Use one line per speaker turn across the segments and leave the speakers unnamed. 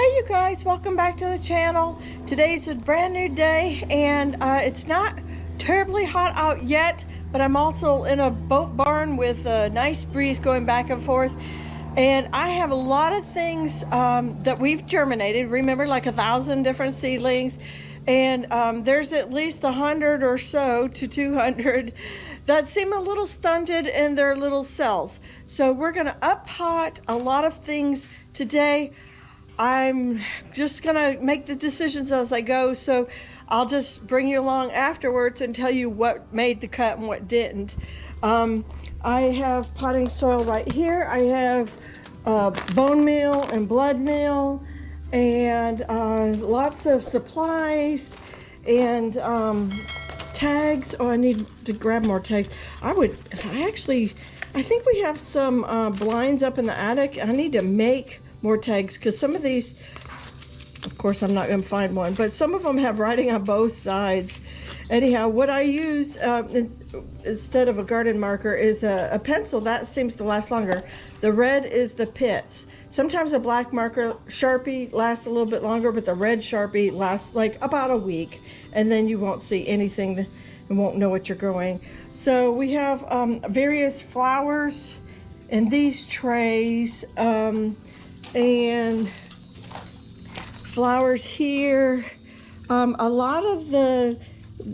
Hey you guys, welcome back to the channel. Today's a brand new day and it's not terribly hot out yet, but I'm also in a boat barn with a nice breeze going back and forth. And I have a lot of things that we've germinated. Remember, like 1,000 different seedlings. And there's at least 100 or so to 200 that seem a little stunted in their little cells. So we're gonna up pot a lot of things today. I'm just gonna make the decisions as I go, so I'll just bring you along afterwards and tell you what made the cut and what didn't. I have potting soil right here. I have bone meal and blood meal and lots of supplies and tags. Oh, I need to grab more tags. I think we have some blinds up in the attic. I need to make more tags because some of these, of course I'm not going to find one, but some of them have writing on both sides. Anyhow, what I use instead of a garden marker is a pencil. That seems to last longer. The red is the pits. Sometimes a black marker Sharpie lasts a little bit longer, but the red Sharpie lasts like about a week, and then you won't see anything and won't know what you're growing. So we have various flowers in these trays. And flowers here. A lot of the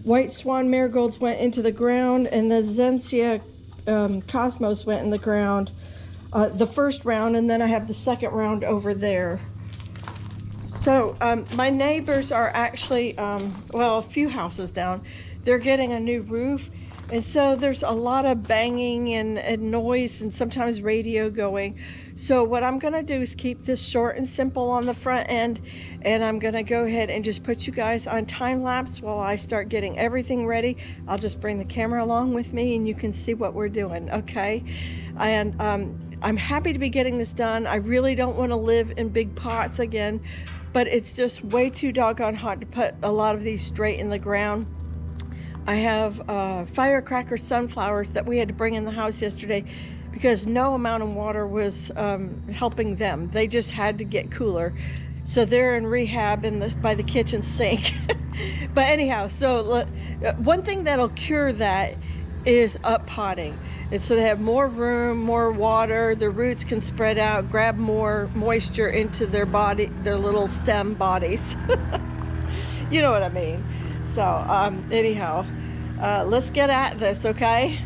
white swan marigolds went into the ground, and the Zensia cosmos went in the ground the first round, and then I have the second round over there. So my neighbors are actually, well, a few houses down. They're getting a new roof, and so there's a lot of banging and noise and sometimes radio going. So what I'm gonna do is keep this short and simple on the front end, and I'm gonna go ahead and just put you guys on time lapse while I start getting everything ready. I'll just bring the camera along with me and you can see what we're doing, okay? And I'm happy to be getting this done. I really don't want to live in big pots again, but it's just way too doggone hot to put a lot of these straight in the ground. I have firecracker sunflowers that we had to bring in the house yesterday because no amount of water was helping them. They just had to get cooler. So they're in rehab by the kitchen sink. But anyhow, so one thing that'll cure that is up potting. And so they have more room, more water, their roots can spread out, grab more moisture into their body, their little stem bodies. You know what I mean. So anyhow, let's get at this, okay?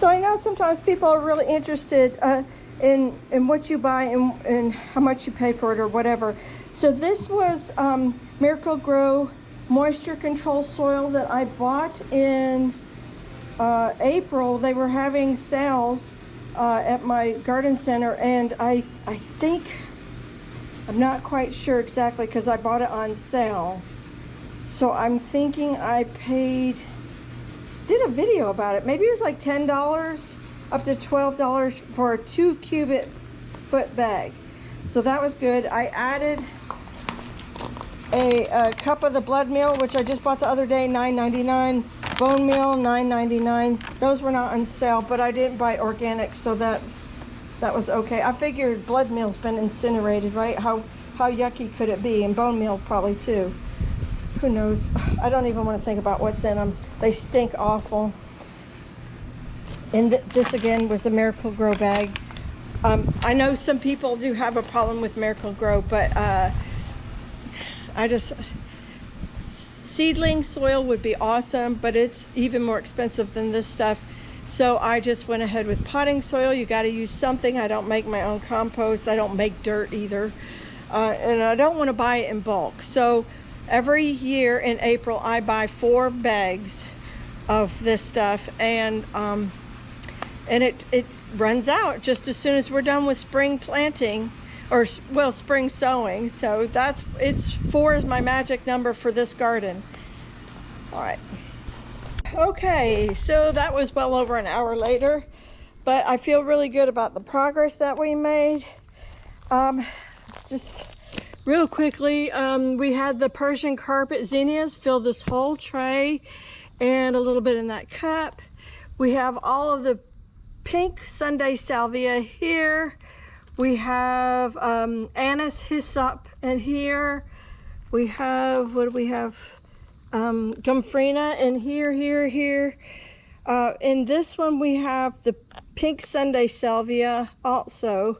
So I know sometimes people are really interested in what you buy and how much you pay for it or whatever. So this was Miracle Grow moisture control soil that I bought in April. They were having sales at my garden center, and I think, I'm not quite sure exactly because I bought it on sale. So I'm thinking I did a video about it. Maybe it was like $10 up to $12 for a 2 cubic foot bag. So that was good. I added a cup of the blood meal, which I just bought the other day, $9.99. Bone meal, $9.99. Those were not on sale, but I didn't buy organic, so that was okay. I figured blood meal's been incinerated, right? How yucky could it be? And bone meal probably too. Who knows? I don't even want to think about what's in them. They stink awful. And this again was the Miracle Grow bag. I know some people do have a problem with Miracle Grow, but seedling soil would be awesome, but it's even more expensive than this stuff. So I just went ahead with potting soil. You got to use something. I don't make my own compost. I don't make dirt either. And I don't want to buy it in bulk. So every year in April, I buy 4 bags of this stuff, and it runs out just as soon as we're done with spring planting, or well, spring sowing. So it's 4 is my magic number for this garden. All right. Okay, so that was well over an hour later, but I feel really good about the progress that we made. Just real quickly, we had the Persian carpet zinnias fill this whole tray and a little bit in that cup. We have all of the pink Sunday salvia here. We have anise hyssop in here. We have, what do we have? Gumfrina in here. In this one we have the pink Sunday salvia also.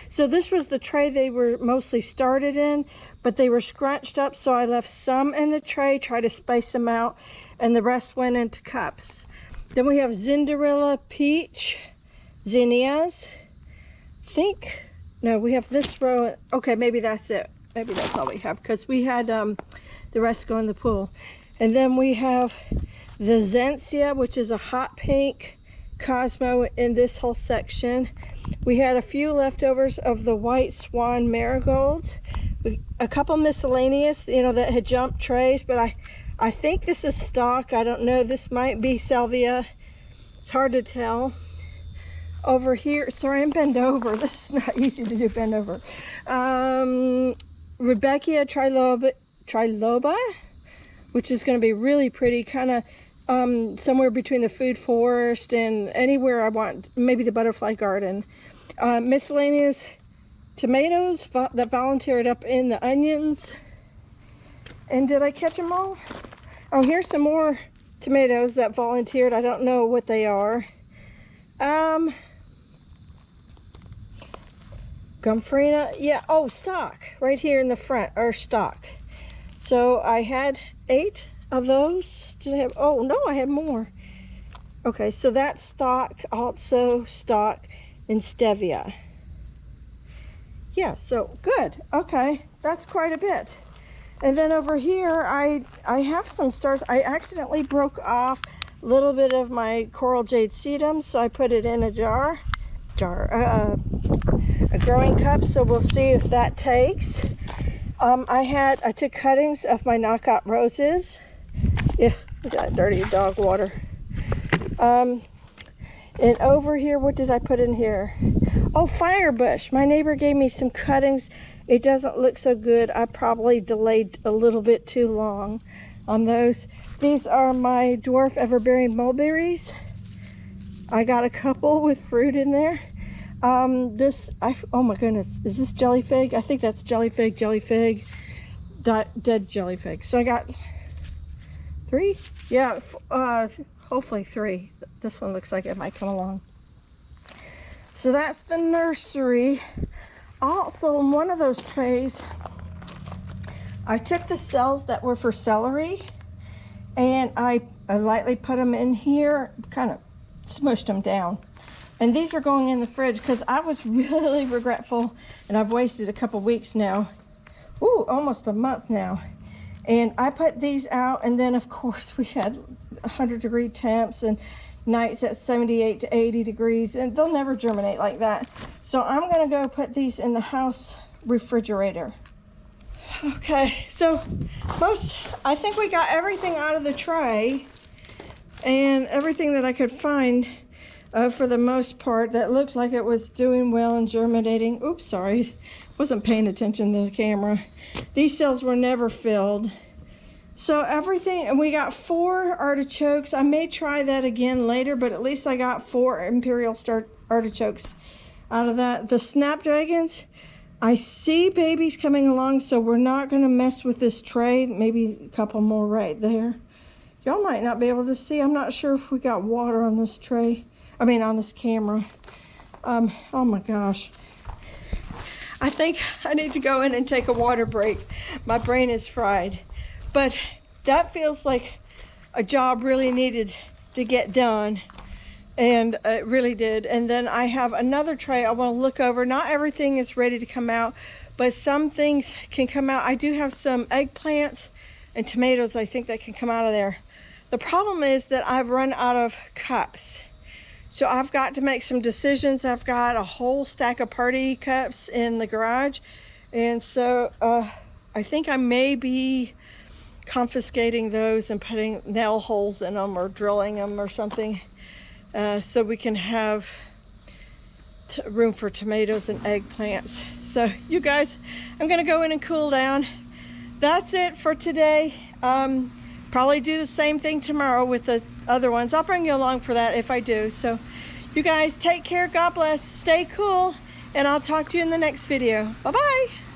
So this was the tray they were mostly started in, but they were scrunched up, so I left some in the tray, try to space them out, and the rest went into cups. Then we have Zinderella peach zinnias. No, we have this row. Okay, maybe that's it. Maybe that's all we have, because we had the rest go in the pool. And then we have the Zensia, which is a hot pink Cosmo in this whole section. We had a few leftovers of the white swan marigolds. A couple miscellaneous, that had jumped trays, but I think this is stock. I don't know. This might be salvia. It's hard to tell. Over here, sorry, I'm bent over. This is not easy to do bent over. Rebecca triloba, which is going to be really pretty, kind of somewhere between the food forest and anywhere I want, maybe the butterfly garden. Miscellaneous tomatoes that volunteered up in the onions. And did I catch them all? Oh, here's some more tomatoes that volunteered. I don't know what they are. Gumfrina, yeah, oh, stock, right here in the front, or stock. So I had 8 of those. Did I have, oh no, I had more. Okay, so that's stock, also stock in stevia. Yeah, so good. Okay, that's quite a bit. And then over here, I have some stars. I accidentally broke off a little bit of my coral jade sedum, so I put it in a a growing cup, so we'll see if that takes. I took cuttings of my knockout roses. Yeah, I got dirty dog water. And over here, what did I put in here? Oh, firebush. My neighbor gave me some cuttings. It doesn't look so good. I probably delayed a little bit too long on those. These are my dwarf everbearing mulberries. I got a couple with fruit in there. Oh my goodness, is this jelly fig? I think that's jelly fig, dead jelly fig. So I got 3? Yeah, hopefully 3. This one looks like it might come along. So that's the nursery. Also, in one of those trays, I took the cells that were for celery, and I lightly put them in here, kind of smushed them down. And these are going in the fridge because I was really regretful, and I've wasted a couple weeks now. Ooh, almost a month now. And I put these out, and then of course we had 100-degree temps and nights at 78 to 80 degrees, and they'll never germinate like that. So I'm gonna go put these in the house refrigerator. Okay, so I think we got everything out of the tray, and everything that I could find for the most part that looked like it was doing well and germinating. Oops, sorry, wasn't paying attention to the camera. These cells were never filled. So everything, and we got 4 artichokes. I may try that again later, but at least I got 4 imperial star artichokes out of that. The snapdragons, I see babies coming along, so we're not going to mess with this tray. Maybe a couple more right there. Y'all might not be able to see. I'm not sure if we got water on this tray. I mean, on this camera. Oh my gosh. I think I need to go in and take a water break. My brain is fried. But that feels like a job really needed to get done. And it really did. And then I have another tray I want to look over. Not everything is ready to come out, but some things can come out. I do have some eggplants and tomatoes, I think, that can come out of there. The problem is that I've run out of cups. So I've got to make some decisions. I've got a whole stack of party cups in the garage. And so I think I may be confiscating those and putting nail holes in them or drilling them or something, so we can have room for tomatoes and eggplants. So you guys, I'm gonna go in and cool down. That's it for today. Probably do the same thing tomorrow with the other ones. I'll bring you along for that if I do. So you guys take care, God bless, stay cool, and I'll talk to you in the next video. Bye-bye.